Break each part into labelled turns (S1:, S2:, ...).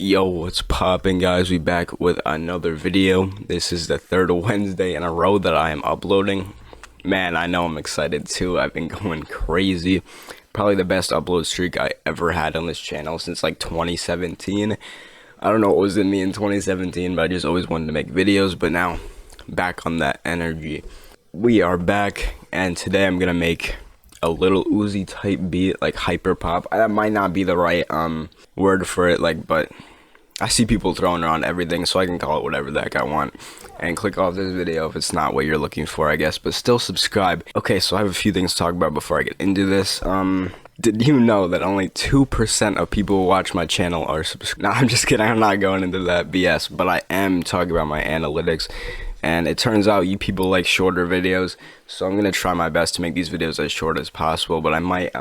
S1: Yo, what's poppin', guys? We back with another video. This is the third Wednesday in a row that I am uploading. Man, I know I'm excited too. I've been going crazy. Probably the best upload streak I ever had on this channel since like 2017. I don't know what was in me in 2017, but I just always wanted to make videos. But now, back on that energy. We are back, and today I'm gonna make a Lil Uzi type beat, like hyperpop. That might not be the right word for it, like, but I see people throwing around everything, so I can call it whatever the heck I want. And click off this video if it's not what you're looking for, I guess, but still subscribe. Okay, so I have a few things to talk about before I get into this. Did you know that only 2% of people who watch my channel are subscribed? No, I'm just kidding. I'm not going into that BS, but I am talking about my analytics. And it turns out you people like shorter videos, so I'm gonna try my best to make these videos as short as possible. But I might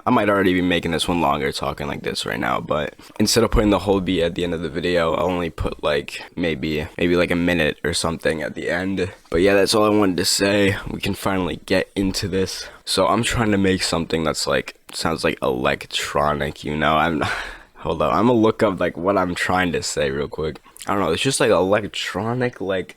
S1: already be making this one longer, talking like this right now. But instead of putting the whole beat at the end of the video, I'll only put like maybe like a minute or something at the end. But yeah, that's all I wanted to say. We can finally get into this. So I'm trying to make something that's like sounds like electronic, you know. Hold on, I'm gonna look up like what I'm trying to say real quick. I don't know, it's just like electronic, like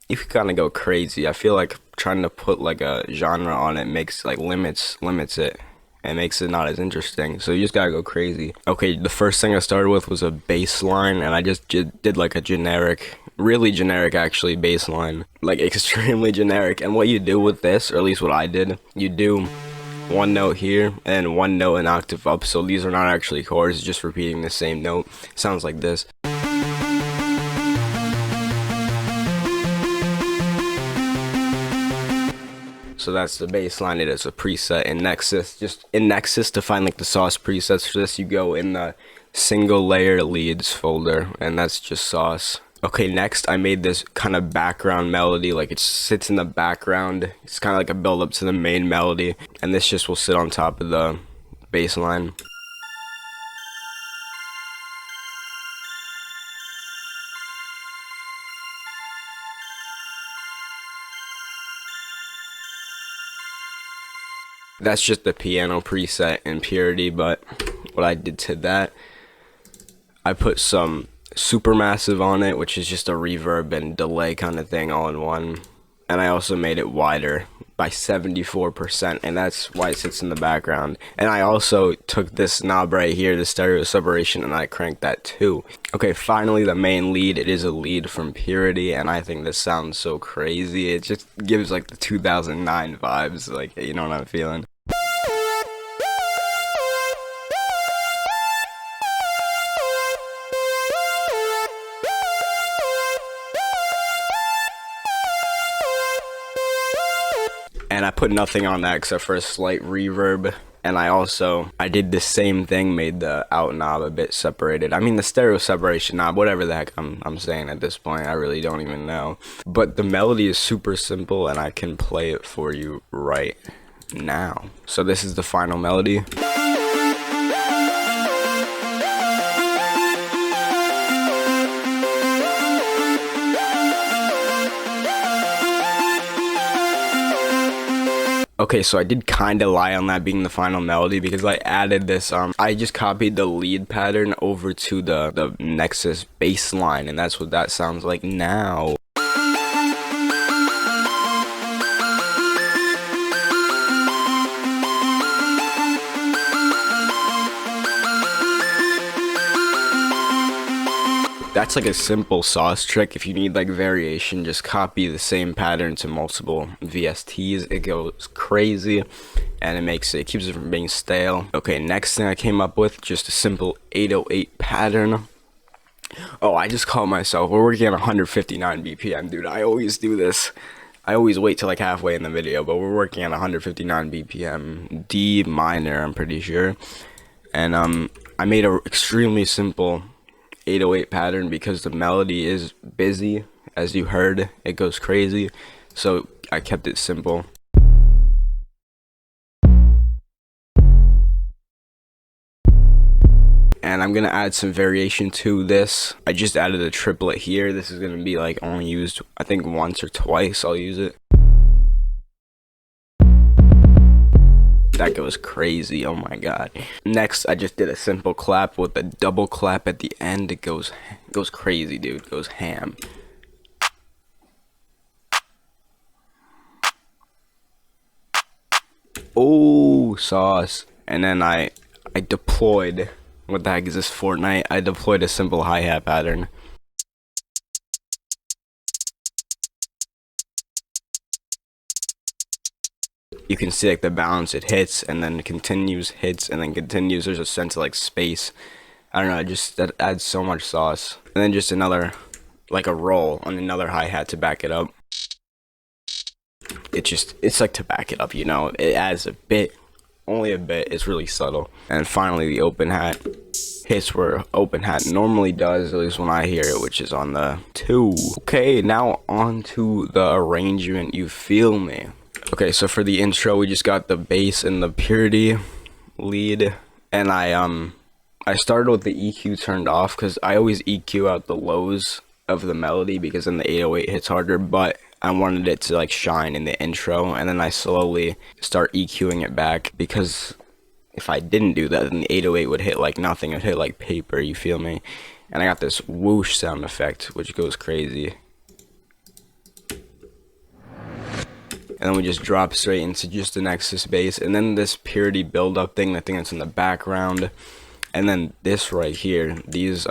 S1: you can kind of go crazy. I feel like trying to put like a genre on it makes like limits it and makes it not as interesting, so you just gotta go crazy. Okay, the first thing I started with was a bass line, and I just did like a generic, really generic actually, bass line, like extremely generic. And what you do with this, or at least what I did, you do one note here and one note an octave up, so these are not actually chords, it's just repeating the same note. It sounds like this. So that's the bass line. It is a preset in Nexus. Just in Nexus, to find like the sauce presets for this, you go in the single layer leads folder, and that's just sauce. Okay, next I made this kind of background melody, like it sits in the background. It's kind of like a build up to the main melody, and this just will sit on top of the bass line. That's just the piano preset in Purity, but what I did to that, I put some supermassive on it, which is just a reverb and delay kind of thing all in one. And I also made it wider by 74%, and that's why it sits in the background. And I also took this knob right here, the stereo separation, and I cranked that too. Okay, finally the main lead. It is a lead from Purity, and I think this sounds so crazy. It just gives like the 2009 vibes, like, you know what I'm feeling. And I put nothing on that except for a slight reverb. And I did the same thing, made the out knob a bit separated. I mean the stereo separation knob, whatever the heck I'm saying at this point, I really don't even know. But the melody is super simple, and I can play it for you right now. So this is the final melody. Okay, so I did kind of lie on that being the final melody, because I added this, I just copied the lead pattern over to the Nexus bass line, and that's what that sounds like now. That's like a simple sauce trick. If you need like variation, just copy the same pattern to multiple VSTs. It goes crazy, and it keeps it from being stale. Okay, next thing I came up with, just a simple 808 pattern. Oh, I just caught myself. We're working at 159 BPM, dude. I always do this. I always wait till like halfway in the video, but we're working at 159 BPM, D minor, I'm pretty sure. And I made a extremely simple 808 pattern because the melody is busy, as you heard. It goes crazy, so I kept it simple. And I'm gonna add some variation to this. I just added a triplet here. This is gonna be like only used, I think, once or twice I'll use it. that goes crazy. Oh my god. Next, I just did a simple clap with a double clap at the end. It goes crazy, dude. It goes ham. Oh, sauce. And then I deployed, what the heck is this, Fortnite? I deployed a simple hi-hat pattern. You can see like the balance, it hits and then continues, hits and then continues. There's a sense of like space. I don't know, just that adds so much sauce. And then just another, like a roll on another hi-hat to back it up. It's like to back it up, you know. It adds a bit, only a bit. It's really subtle. And finally the open hat hits where open hat normally does, at least when I hear it, which is on the 2. Okay, now on to the arrangement, you feel me? Okay, so for the intro, we just got the bass and the purity lead, and I started with the EQ turned off because I always EQ out the lows of the melody because then the 808 hits harder, but I wanted it to like shine in the intro, and then I slowly start EQing it back because if I didn't do that, then the 808 would hit like nothing. It would hit like paper, you feel me? And I got this whoosh sound effect, which goes crazy. And then we just drop straight into just the Nexus bass, and then this purity build up thing, the thing that's in the background, and then this right here, these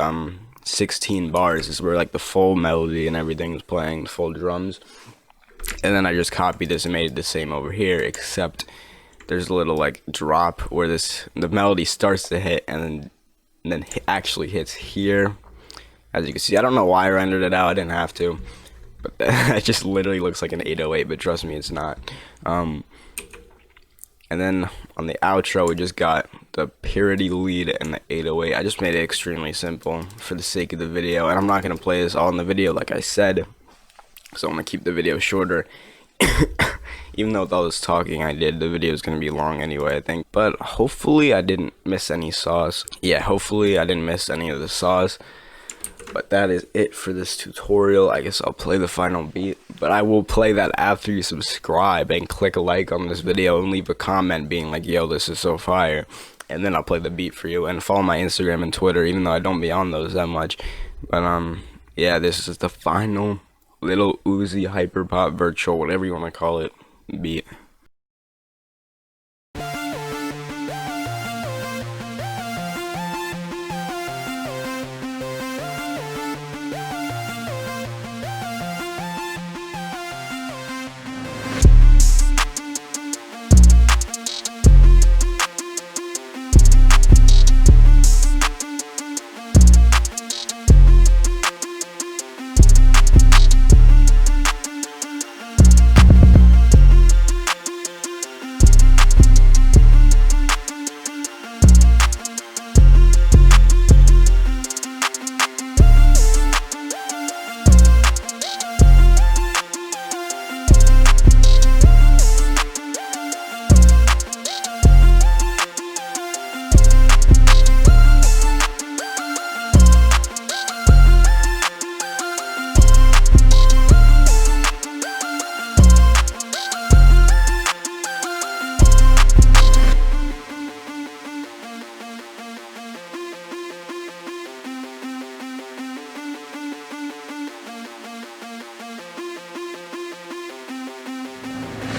S1: 16 bars is where like the full melody and everything is playing, the full drums. And then I just copied this and made it the same over here, except there's a little like drop where the melody starts to hit and then actually hits here. As you can see, I don't know why I rendered it out, I didn't have to. But it just literally looks like an 808, but trust me, it's not. And then on the outro, we just got the purity lead and the 808. I just made it extremely simple for the sake of the video. And I'm not going to play this all in the video, like I said. So I'm going to keep the video shorter. Even though with all this talking I did, the video is going to be long anyway, I think. But hopefully I didn't miss any sauce. Yeah, hopefully I didn't miss any of the sauce. But that is it for this tutorial. I guess I'll play the final beat, but I will play that after you subscribe and click a like on this video and leave a comment being like, yo, this is so fire, and then I'll play the beat for you. And follow my Instagram and Twitter, even though I don't be on those that much. But yeah, this is the final Lil Uzi hyperpop virtual, whatever you want to call it, beat.